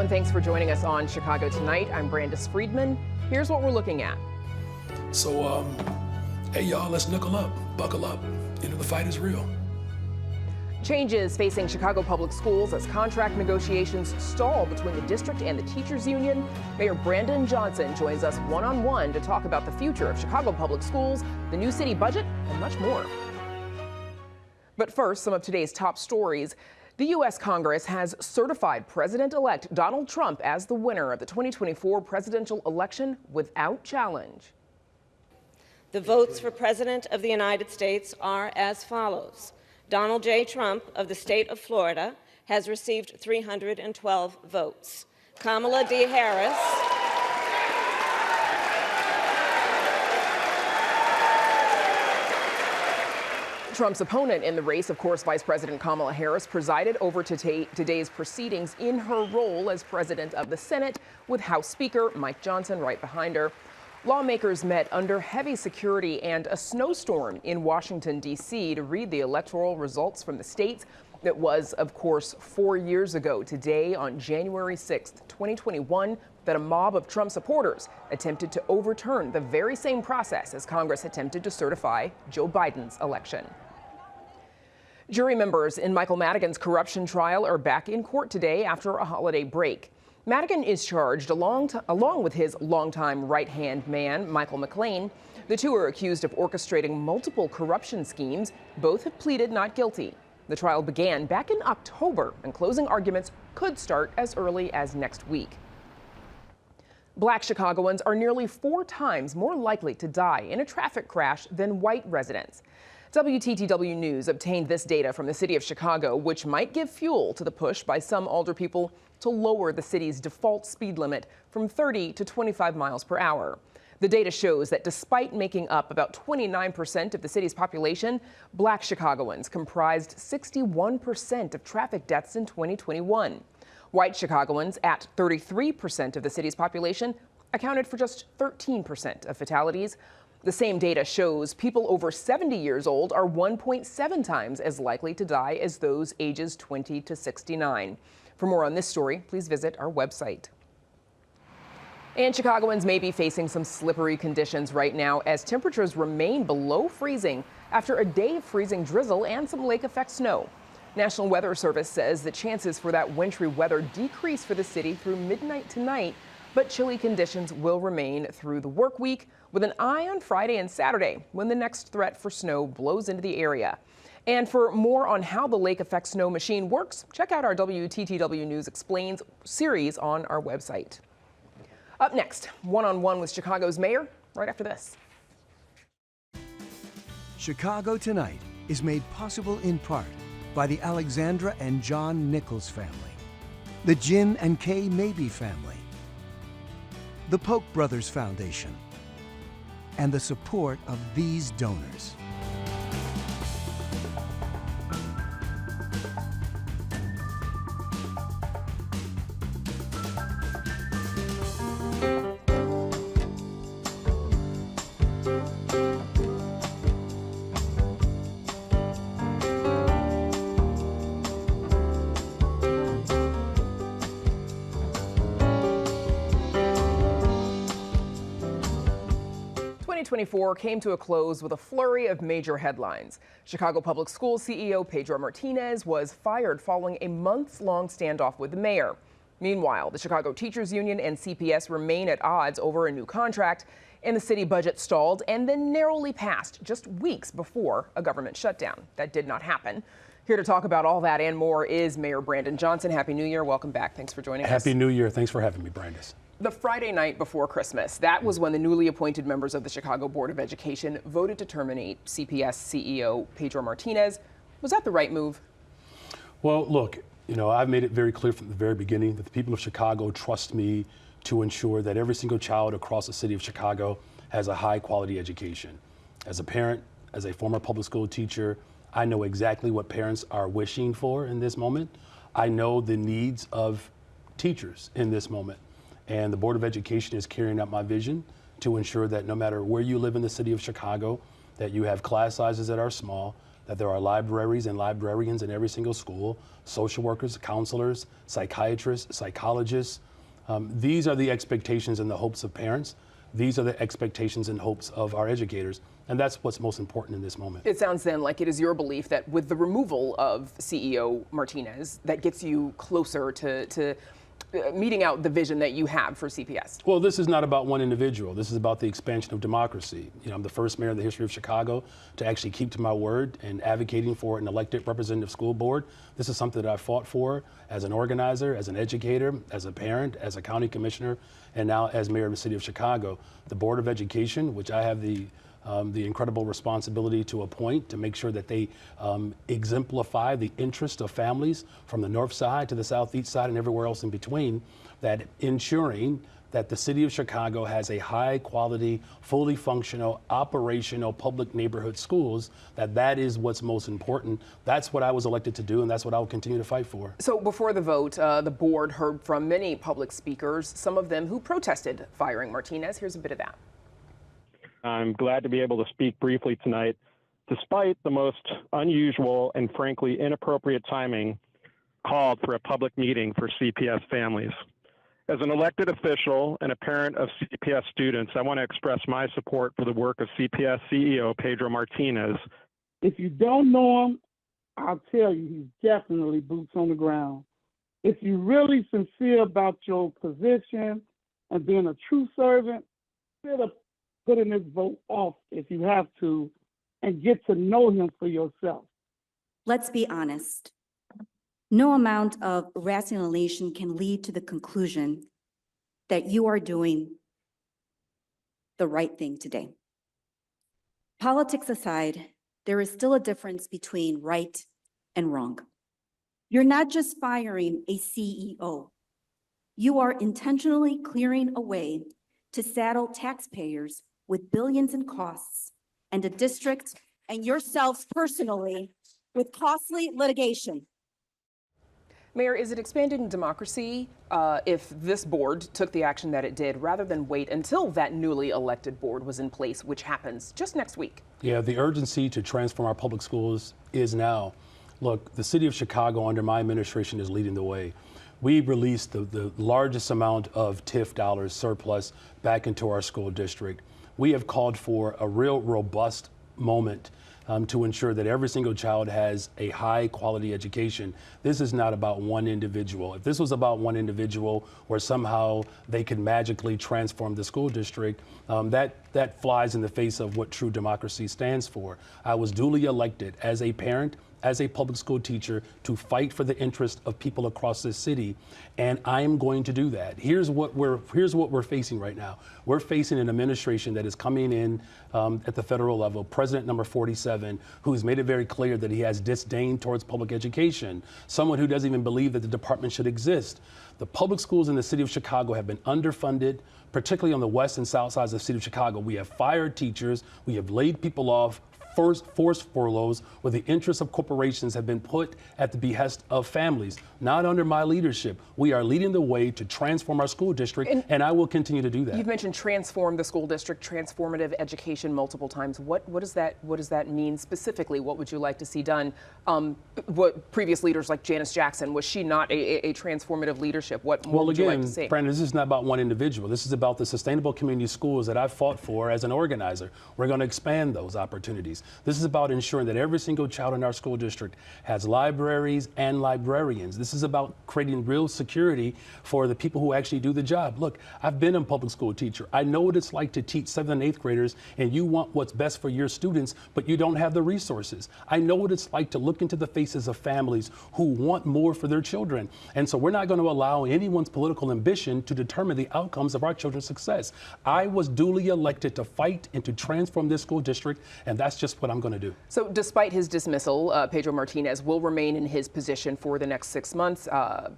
everyone. Thanks for joining us on Chicago Tonight. I'm Brandis Friedman. Here's what we're looking at. So, hey y'all, let's knuckle up, buckle up. You know, the fight is real. Changes facing Chicago public schools as contract negotiations stall between the district and the teachers union. Mayor Brandon Johnson joins us one-on-one to talk about the future of Chicago public schools, the new city budget, and much more. But first, some of today's top stories. The U.S. Congress has certified President-elect Donald Trump as the winner of the 2024 presidential election without challenge. The votes for President of the United States are as follows. Donald J. Trump of the state of Florida has received 312 votes. Kamala D. Harris Trump's opponent in the race, of course, Vice President Kamala Harris, presided over today's proceedings in her role as president of the Senate, with House Speaker Mike Johnson right behind her. Lawmakers met under heavy security and a snowstorm in Washington, D.C. to read the electoral results from the states. It was, of course, 4 years ago today, on January 6th, 2021, that a mob of Trump supporters attempted to overturn the very same process as Congress attempted to certify Joe Biden's election. Jury members in Michael Madigan's corruption trial are back in court today after a holiday break. Madigan is charged along with his longtime right-hand man, Michael McLean. The two are accused of orchestrating multiple corruption schemes. Both have pleaded not guilty. The trial began back in October, and closing arguments could start as early as next week. Black Chicagoans are nearly 4 times more likely to die in a traffic crash than white residents. WTTW News obtained this data from the city of Chicago, which might give fuel to the push by some alderpeople to lower the city's default speed limit from 30 to 25 miles per hour. The data shows that despite making up about 29% of the city's population, Black Chicagoans comprised 61% of traffic deaths in 2021. White Chicagoans, at 33% of the city's population, accounted for just 13% of fatalities. The same data shows people over 70 years old are 1.7 times as likely to die as those ages 20 to 69. For more on this story, please visit our website. And Chicagoans may be facing some slippery conditions right now as temperatures remain below freezing after a day of freezing drizzle and some lake effect snow. National Weather Service says the chances for that wintry weather decrease for the city through midnight tonight, but chilly conditions will remain through the work week, with an eye on Friday and Saturday when the next threat for snow blows into the area. And for more on how the lake effect snow machine works, check out our WTTW News Explains series on our website. Up next, one-on-one with Chicago's mayor, right after this. Chicago Tonight is made possible in part by the Alexandra and John Nichols family, the Jim and Kay Mabey family, the Polk Brothers Foundation, and the support of these donors. Came to a close with a flurry of major headlines. Chicago Public Schools CEO Pedro Martinez was fired following a months-long standoff with the mayor. Meanwhile, the Chicago Teachers Union and CPS remain at odds over a new contract, and the city budget stalled and then narrowly passed just weeks before a government shutdown. That did not happen. Here to talk about all that and more is Mayor Brandon Johnson. Happy New Year. Welcome back. Thanks for joining us. Happy New Year. Thanks for having me, Brandis. The Friday night before Christmas, that was when the newly appointed members of the Chicago Board of Education voted to terminate CPS CEO Pedro Martinez. Was that the right move? Well, look, I've made it very clear from the very beginning that the people of Chicago trust me to ensure that every single child across the city of Chicago has a high quality education. As a parent, as a former public school teacher, I know exactly what parents are wishing for in this moment. I know the needs of teachers in this moment. And the Board of Education is carrying out my vision to ensure that no matter where you live in the city of Chicago, that you have class sizes that are small, that there are libraries and librarians in every single school, social workers, counselors, psychiatrists, psychologists. These are the expectations and the hopes of parents. These are the expectations and hopes of our educators. And that's what's most important in this moment. It sounds then like it is your belief that with the removal of CEO Martinez, that gets you closer to meeting out the vision that you have for CPS. Well, this is not about one individual. This is about the expansion of democracy. You know, I'm the first mayor in the history of Chicago to actually keep to my word and advocating for an elected representative school board. This is something that I fought for as an organizer, as an educator, as a parent, as a county commissioner, and now as mayor of the city of Chicago. The Board of Education, which I have the incredible responsibility to appoint to make sure that they exemplify the interest of families from the north side to the southeast side and everywhere else in between, that ensuring that the city of Chicago has a high quality, fully functional, operational public neighborhood schools, that is what's most important. That's what I was elected to do, and that's what I will continue to fight for. So before the vote, the board heard from many public speakers, some of them who protested firing Martinez. Here's a bit of that. I'm glad to be able to speak briefly tonight, despite the most unusual and frankly inappropriate timing called for a public meeting for CPS families. As an elected official and a parent of CPS students, I want to express my support for the work of CPS CEO Pedro Martinez. If you don't know him, I'll tell you, he's definitely boots on the ground. If you're really sincere about your position and being a true servant, instead of putting this vote off if you have to, and get to know him for yourself. Let's be honest. No amount of rationalization can lead to the conclusion that you are doing the right thing today. Politics aside, there is still a difference between right and wrong. You're not just firing a CEO. You are intentionally clearing a way to saddle taxpayers with billions in costs, and a district and yourselves personally with costly litigation. Mayor, is it expanding democracy if this board took the action that it did rather than wait until that newly elected board was in place, which happens just next week? Yeah, the urgency to transform our public schools is now. Look, the city of Chicago under my administration is leading the way. We released the largest amount of TIF dollars surplus back into our school district. We have called for a real robust moment to ensure that every single child has a high quality education. This is not about one individual. If this was about one individual or somehow they could magically transform the school district, that flies in the face of what true democracy stands for. I was duly elected as a parent, as a public school teacher, to fight for the interest of people across this city, and I am going to do that. Here's what we're facing right now. We're facing an administration that is coming in at the federal level, President number 47, who has made it very clear that he has disdain towards public education, someone who doesn't even believe that the department should exist. The public schools in the city of Chicago have been underfunded, particularly on the west and south sides of the city of Chicago. We have fired teachers, we have laid people off, forced furloughs, where the interests of corporations have been put at the behest of families. Not under my leadership. We are leading the way to transform our school district, and I will continue to do that. You've mentioned transform the school district, transformative education multiple times. What does that mean specifically? What would you like to see done? What previous leaders like Janice Jackson, was she not a transformative leadership? What would you like to see? Brandon, this is not about one individual. This is about the sustainable community schools that I've fought for as an organizer. We're going to expand those opportunities. This is about ensuring that every single child in our school district has libraries and librarians. This is about creating real security for the people who actually do the job. Look, I've been a public school teacher. I know what it's like to teach 7th and 8th graders, and you want what's best for your students, but you don't have the resources. I know what it's like to look into the faces of families who want more for their children. And so we're not going to allow anyone's political ambition to determine the outcomes of our children's success. I was duly elected to fight and to transform this school district, and that's just what I'm going to do. So despite his dismissal, Pedro Martinez will remain in his position for the next 6 months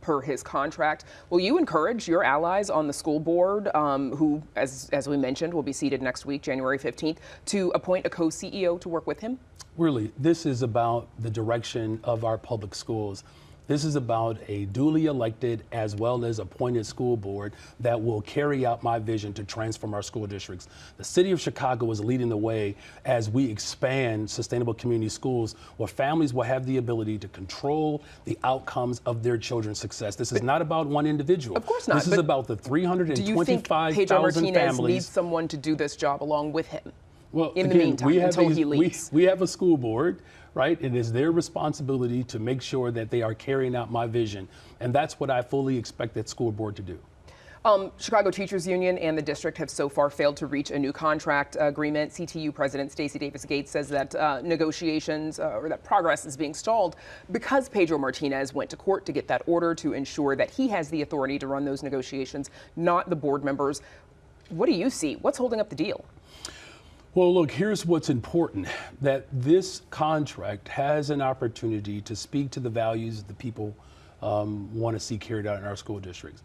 per his contract. Will you encourage your allies on the school board, who, as we mentioned, will be seated next week, January 15th, to appoint a co-CEO to work with him? Really, this is about the direction of our public schools. This is about a duly elected as well as appointed school board that will carry out my vision to transform our school districts. The city of Chicago is leading the way as we expand sustainable community schools where families will have the ability to control the outcomes of their children's success. This is not about one individual. Of course not. This is about the Do you think 325,000 Pedro Martinez families. needs someone to do this job along with him? Well, in the again, meantime, until he leaves. we have a school board, right? It is their responsibility to make sure that they are carrying out my vision. And that's what I fully expect that school board to do. Chicago Teachers Union and the district have so far failed to reach a new contract agreement. CTU President Stacey Davis Gates says that negotiations or that progress is being stalled because Pedro Martinez went to court to get that order to ensure that he has the authority to run those negotiations, not the board members. What do you see? What's holding up the deal? Well, look, here's what's important, that this contract has an opportunity to speak to the values that the people want to see carried out in our school districts.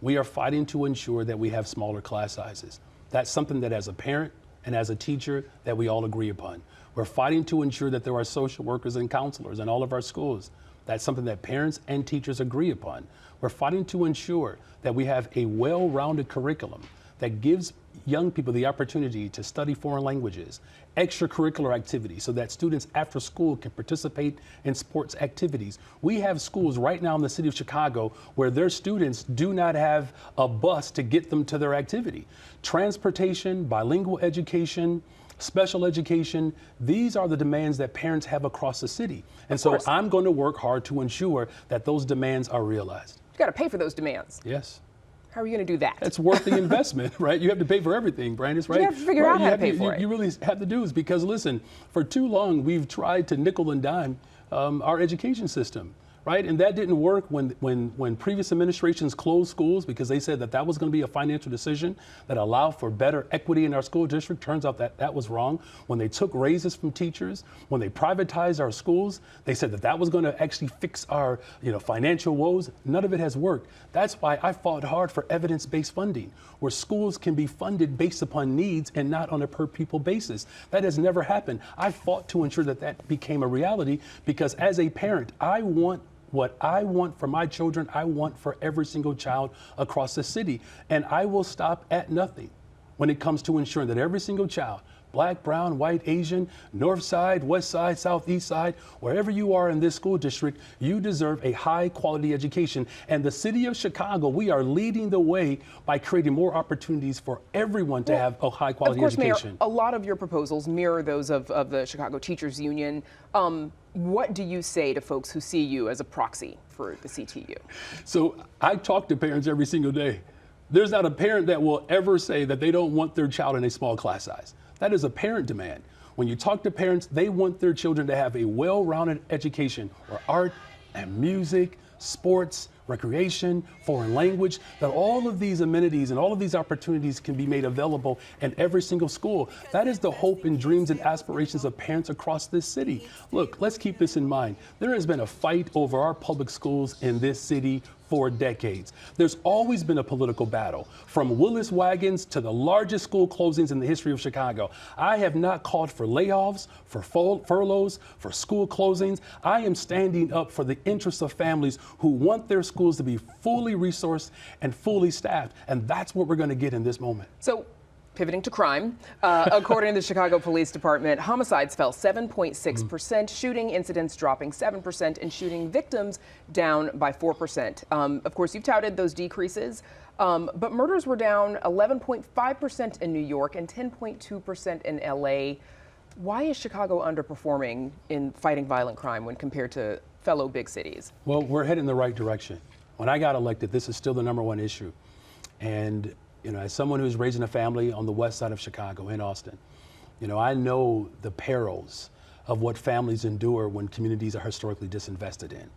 We are fighting to ensure that we have smaller class sizes. That's something that as a parent and as a teacher that we all agree upon. We're fighting to ensure that there are social workers and counselors in all of our schools. That's something that parents and teachers agree upon. We're fighting to ensure that we have a well-rounded curriculum that gives young people the opportunity to study foreign languages, extracurricular activities, so that students after school can participate in sports activities. We have schools right now in the city of Chicago where their students do not have a bus to get them to their activity. Transportation, bilingual education, special education, these are the demands that parents have across the city. And so I'm going to work hard to ensure that those demands are realized. You got to pay for those demands. Yes. How are you going to do that? It's worth the investment, right? You have to pay for everything, Brandis, right? You have to figure out how to pay for it. You really have to do is because, listen, for too long, we've tried to nickel and dime our education system, right? And that didn't work when previous administrations closed schools because they said that that was going to be a financial decision that allowed for better equity in our school district. Turns out that that was wrong. When they took raises from teachers, when they privatized our schools, they said that that was going to actually fix our financial woes. None of it has worked. That's why I fought hard for evidence-based funding, where schools can be funded based upon needs and not on a per-pupil basis. That has never happened. I fought to ensure that that became a reality because as a parent, I want what I want for my children, I want for every single child across the city. And I will stop at nothing when it comes to ensuring that every single child, black, brown, white, Asian, north side, west side, southeast side, wherever you are in this school district, you deserve a high quality education. And the city of Chicago, we are leading the way by creating more opportunities for everyone to have a high quality education. Of course, Mayor, a lot of your proposals mirror those of the Chicago Teachers Union. What do you say to folks who see you as a proxy for the CTU? So I talk to parents every single day. There's not a parent that will ever say that they don't want their child in a small class size. That is a parent demand. When you talk to parents, they want their children to have a well-rounded education where art and music, sports, recreation, foreign language, that all of these amenities and all of these opportunities can be made available in every single school. That is the hope and dreams and aspirations of parents across this city. Look, let's keep this in mind. There has been a fight over our public schools in this city for decades. There's always been a political battle, from Willis wagons to the largest school closings in the history of Chicago. I have not called for layoffs, for furloughs, for school closings. I am standing up for the interests of families who want their schools to be fully resourced and fully staffed. And that's what we're going to get in this moment. So, pivoting to crime, according to the Chicago Police Department, homicides fell 7.6%, shooting incidents dropping 7%, and shooting victims down by 4%. Of course, you've touted those decreases, but murders were down 11.5% in New York and 10.2% in LA. Why is Chicago underperforming in fighting violent crime when compared to fellow big cities? Well, we're heading in the right direction. When I got elected, this is still the #1 issue. And as someone who's raising a family on the west side of Chicago in Austin, I know the perils of what families endure when communities are historically disinvested in.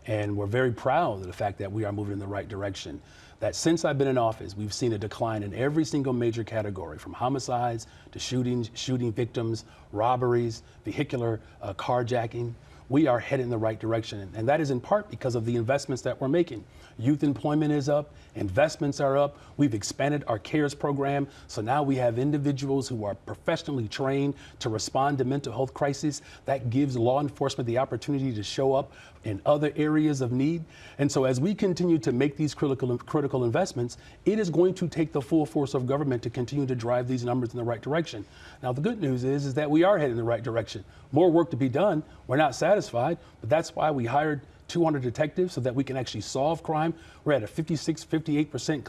And we're very proud of the fact that we are moving in the right direction. That since I've been in office, we've seen a decline in every single major category, from homicides to shootings, shooting victims, robberies, vehicular carjacking. we are headed in the right direction. And that is in part because of the investments that we're making. Youth employment is up, investments are up. We've expanded our CARES program. So now we have individuals who are professionally trained to respond to mental health crises. That gives law enforcement the opportunity to show up in other areas of need. And so as we continue to make these critical investments, it is going to take the full force of government to continue to drive these numbers in the right direction. Now, the good news is that we are heading in the right direction. More work to be done. We're not satisfied, but that's why we hired 200 detectives so that we can actually solve crime. We're at a 58%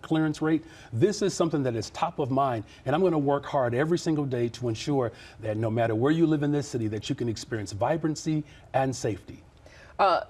clearance rate. This is something that is top of mind, and I'm going to work hard every single day to ensure that no matter where you live in this city, that you can experience vibrancy and safety.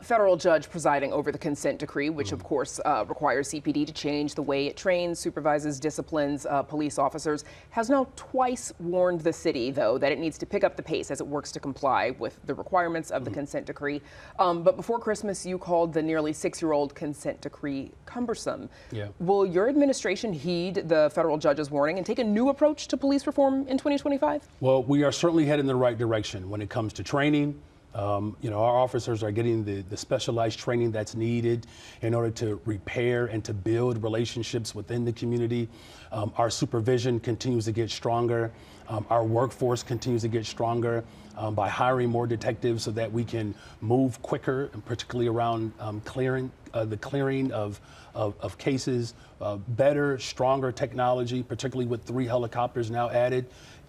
Federal judge presiding over the consent decree, which of course requires CPD to change the way it trains, supervises, disciplines police officers, has now twice warned the city, though, that it needs to pick up the pace as it works to comply with the requirements of the consent decree. But before Christmas, you called the nearly 6-year-old consent decree cumbersome. Yeah. Will your administration heed the federal judge's warning and take a new approach to police reform in 2025? Well, we are certainly heading in the right direction when it comes to training. Our officers are getting the specialized training that's needed in order to repair and to build relationships within the community. Our supervision continues to get stronger. Our workforce continues to get stronger by hiring more detectives so that we can move quicker, and particularly around the clearing of cases, better, stronger technology, particularly with 3 helicopters now added.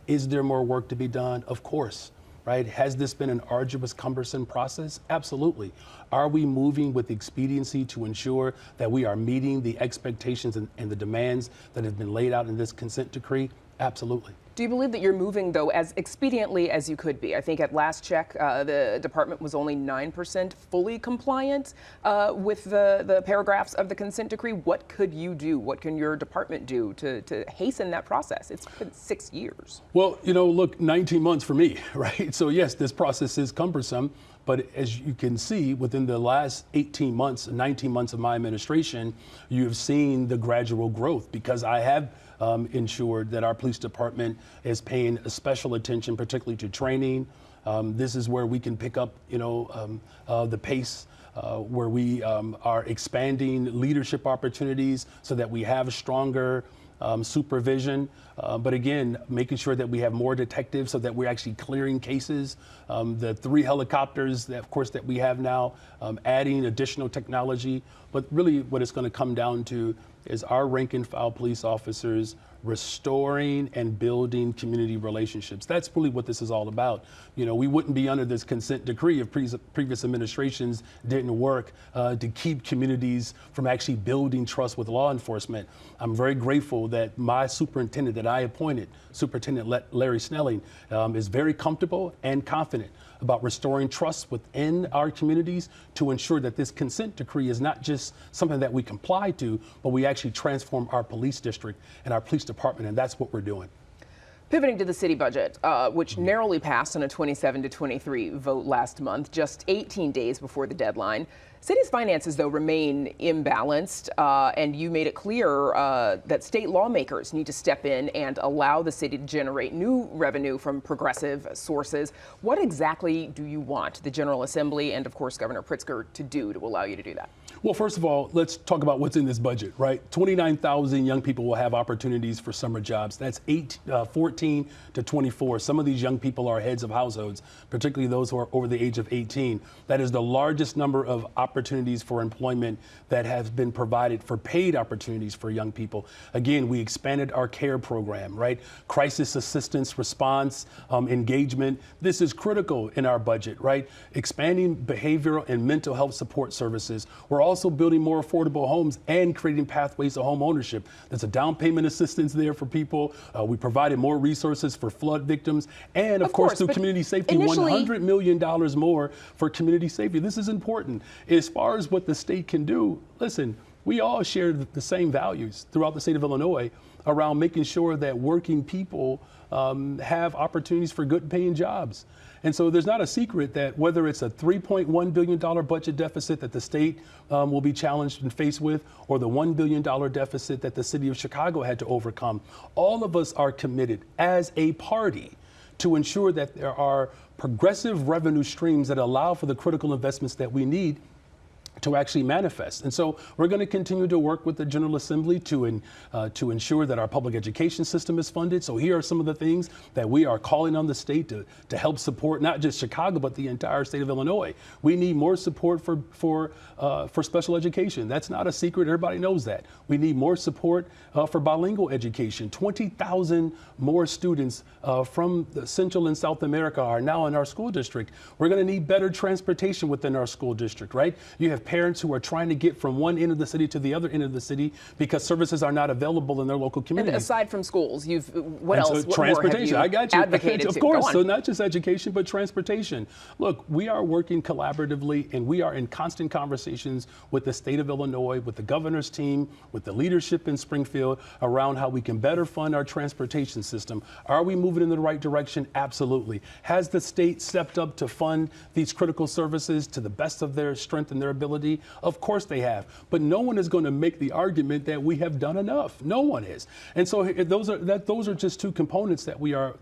Is there more work to be done? Of course. Right? Has this been an arduous, cumbersome process? Absolutely. Are we moving with expediency to ensure that we are meeting the expectations and the demands that have been laid out in this consent decree? Absolutely. Do you believe that you're moving, though, as expediently as you could be? I think at last check, the department was only 9% fully compliant with the paragraphs of the consent decree. What could you do? What can your department do to hasten that process? It's been 6 years. Well, look, 19 months for me, right? So yes, this process is cumbersome. But as you can see, within the last 18 months, 19 months of my administration, you have seen the gradual growth because I have ensured that our police department is paying special attention, particularly to training. This is where we can pick up, the pace, where we are expanding leadership opportunities so that we have stronger supervision, but again, making sure that we have more detectives so that we're actually clearing cases. The 3 helicopters, that, of course, that we have now, adding additional technology. But really what it's going to come down to is our rank and file police officers restoring and building community relationships. That's really what this is all about. We wouldn't be under this consent decree if previous administrations didn't work to keep communities from actually building trust with law enforcement. I'm very grateful that my superintendent that I appointed, Superintendent Larry Snelling, is very comfortable and confident about restoring trust within our communities to ensure that this consent decree is not just something that we comply to, but we actually transform our police district and our police department, and that's what we're doing. Pivoting to the city budget, which narrowly passed on a 27-23 vote last month, just 18 days before the deadline. City's finances, though, remain imbalanced, and you made it clear that state lawmakers need to step in and allow the city to generate new revenue from progressive sources. What exactly do you want the General Assembly and, of course, Governor Pritzker to do to allow you to do that? Well, first of all, let's talk about what's in this budget, right? 29,000 young people will have opportunities for summer jobs. That's 14 to 24. Some of these young people are heads of households, particularly those who are over the age of 18. That is the largest number of opportunities for employment that have been provided for paid opportunities for young people. Again, we expanded our CARE program, right? Crisis assistance, response, engagement. This is critical in our budget, right? Expanding behavioral and mental health support services. We're also building more affordable homes and creating pathways to home ownership. There's a down payment assistance there for people. We provided more resources for flood victims. And of course, through community safety, $100 million more for community safety. This is important. As far as what the state can do, listen, we all share the same values throughout the state of Illinois around making sure that working people have opportunities for good paying jobs. And so there's not a secret that whether it's a $3.1 billion budget deficit that the state will be challenged and faced with, or the $1 billion deficit that the city of Chicago had to overcome, all of us are committed as a party to ensure that there are progressive revenue streams that allow for the critical investments that we need to actually manifest. And so we're going to continue to work with the General Assembly to ensure that our public education system is funded. So here are some of the things that we are calling on the state to help support not just Chicago, but the entire state of Illinois. We need more support for special education. That's not a secret. Everybody knows that. We need more support for bilingual education. 20,000 more students from Central and South America are now in our school district. We're going to need better transportation within our school district, right? You have parents who are trying to get from one end of the city to the other end of the city because services are not available in their local communities. And aside from schools, what and else? So transportation, I got you. Advocated of course, so not just education, but transportation. Look, we are working collaboratively and we are in constant conversations with the state of Illinois, with the governor's team, with the leadership in Springfield around how we can better fund our transportation system. Are we moving in the right direction? Absolutely. Has the state stepped up to fund these critical services to the best of their strength and their ability? Of course they have, but no one is going to make the argument that we have done enough. No one is. And so those are just two components that we are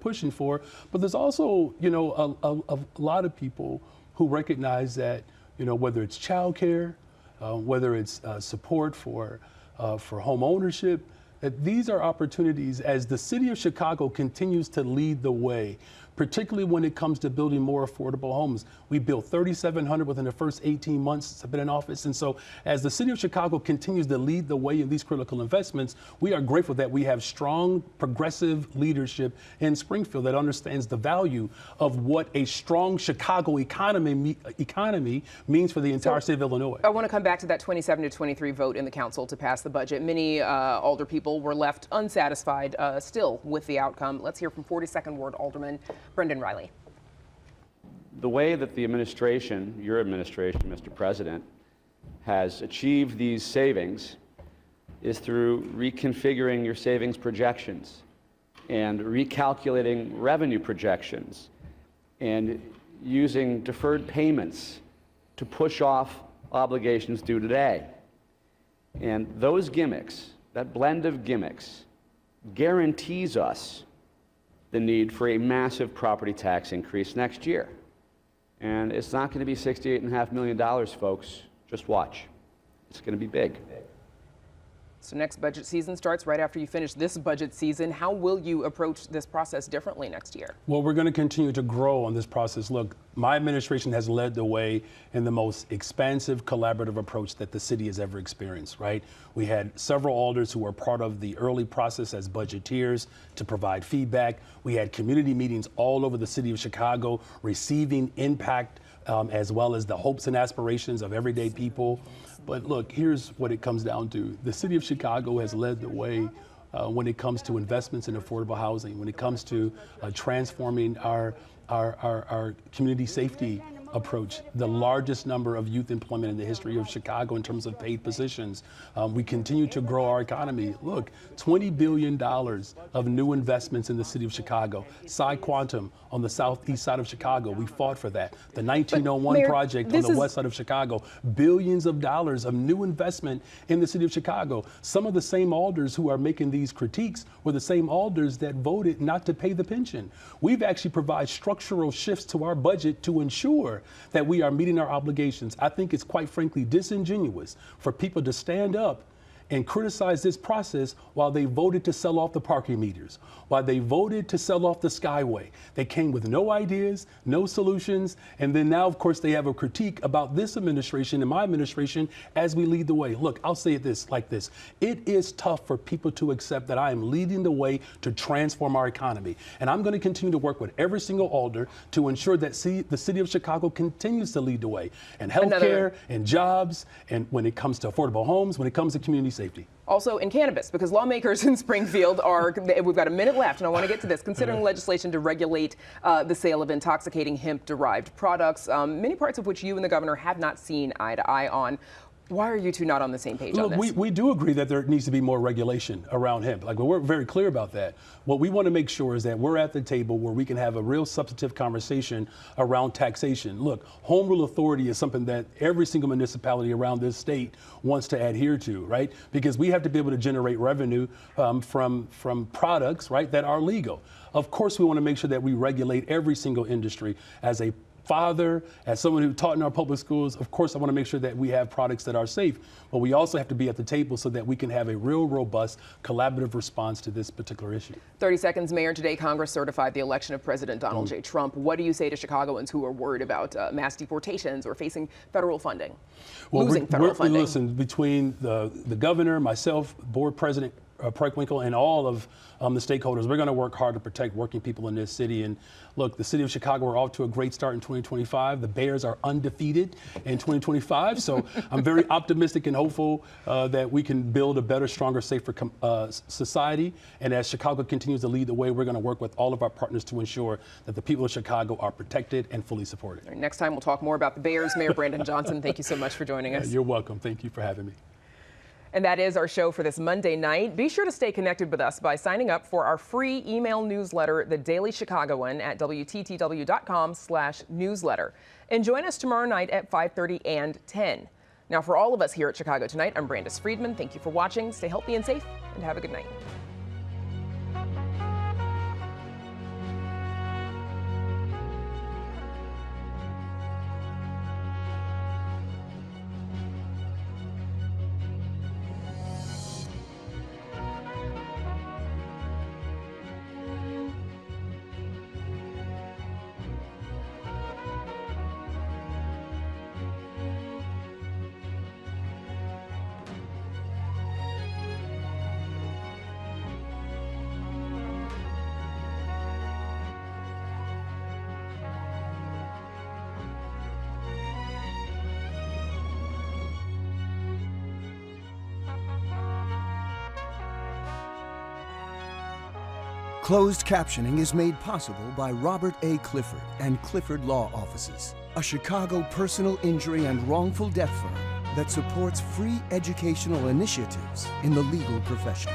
pushing for. But there's also, a lot of people who recognize that, whether it's childcare, whether it's support for home ownership, that these are opportunities as the city of Chicago continues to lead the way, particularly when it comes to building more affordable homes. We built 3,700 within the first 18 months since I've been in office. And so as the city of Chicago continues to lead the way in these critical investments, we are grateful that we have strong progressive leadership in Springfield that understands the value of what a strong Chicago economy means for the entire state of Illinois. I want to come back to that 27-23 vote in the council to pass the budget. Many alder people were left unsatisfied still with the outcome. Let's hear from 42nd Ward Alderman Brendan Riley. The way that the administration, your administration, Mr. President, has achieved these savings is through reconfiguring your savings projections and recalculating revenue projections and using deferred payments to push off obligations due today. And those gimmicks, that blend of gimmicks, guarantees us the need for a massive property tax increase next year. And it's not going to be $68.5 million, folks. Just watch. It's going to be big. So next budget season starts right after you finish this budget season. How will you approach this process differently next year? Well, we're going to continue to grow on this process. Look, my administration has led the way in the most expansive collaborative approach that the city has ever experienced, right? We had several alders who were part of the early process as budgeteers to provide feedback. We had community meetings all over the city of Chicago receiving impact as well as the hopes and aspirations of everyday people. But look, here's what it comes down to. The city of Chicago has led the way when it comes to investments in affordable housing, when it comes to transforming our community safety approach, the largest number of youth employment in the history of Chicago in terms of paid positions. We continue to grow our economy. Look, $20 billion of new investments in the city of Chicago. Psi Quantum on the southeast side of Chicago, we fought for that. The 1901 Mayor, project on the west side of Chicago, billions of dollars of new investment in the city of Chicago. Some of the same alders who are making these critiques were the same alders that voted not to pay the pension. We've actually provided structural shifts to our budget to ensure that we are meeting our obligations. I think it's quite frankly disingenuous for people to stand up and criticize this process while they voted to sell off the parking meters, while they voted to sell off the Skyway. They came with no ideas, no solutions, and then now, of course, they have a critique about this administration and my administration as we lead the way. Look, I'll say it like this. It is tough for people to accept that I am leading the way to transform our economy. And I'm going to continue to work with every single alder to ensure that the city of Chicago continues to lead the way in healthcare and jobs, and when it comes to affordable homes, when it comes to community safety. Also in cannabis, because lawmakers in Springfield we've got a minute left and I want to get to this, considering legislation to regulate the sale of intoxicating hemp-derived products, many parts of which you and the governor have not seen eye to eye on. Why are you two not on the same page Look, on this? we do agree that there needs to be more regulation around hemp. Like, we're very clear about that. What we want to make sure is that we're at the table where we can have a real substantive conversation around taxation. Look, home rule authority is something that every single municipality around this state wants to adhere to, right? Because we have to be able to generate revenue from products, right, that are legal. Of course, we want to make sure that we regulate every single industry. As a father, as someone who taught in our public schools, of course, I want to make sure that we have products that are safe, but we also have to be at the table so that we can have a real robust collaborative response to this particular issue. 30 seconds, Mayor. Today, Congress certified the election of President Donald J. Trump. What do you say to Chicagoans who are worried about mass deportations or facing federal funding? Well, losing federal funding? Listen, between the governor, myself, board president, Preckwinkle, and all of the stakeholders, we're going to work hard to protect working people in this city. And look, the city of Chicago, we're off to a great start in 2025. The Bears are undefeated in 2025. So I'm very optimistic and hopeful that we can build a better, stronger, safer society. And as Chicago continues to lead the way, we're going to work with all of our partners to ensure that the people of Chicago are protected and fully supported. All right, next time, we'll talk more about the Bears. Mayor Brandon Johnson, thank you so much for joining us. You're welcome. Thank you for having me. And that is our show for this Monday night. Be sure to stay connected with us by signing up for our free email newsletter, The Daily Chicagoan, at WTTW.com/newsletter. And join us tomorrow night at 5:30 and 10. Now, for all of us here at Chicago Tonight, I'm Brandis Friedman. Thank you for watching. Stay healthy and safe, and have a good night. Closed captioning is made possible by Robert A. Clifford and Clifford Law Offices, a Chicago personal injury and wrongful death firm that supports free educational initiatives in the legal profession.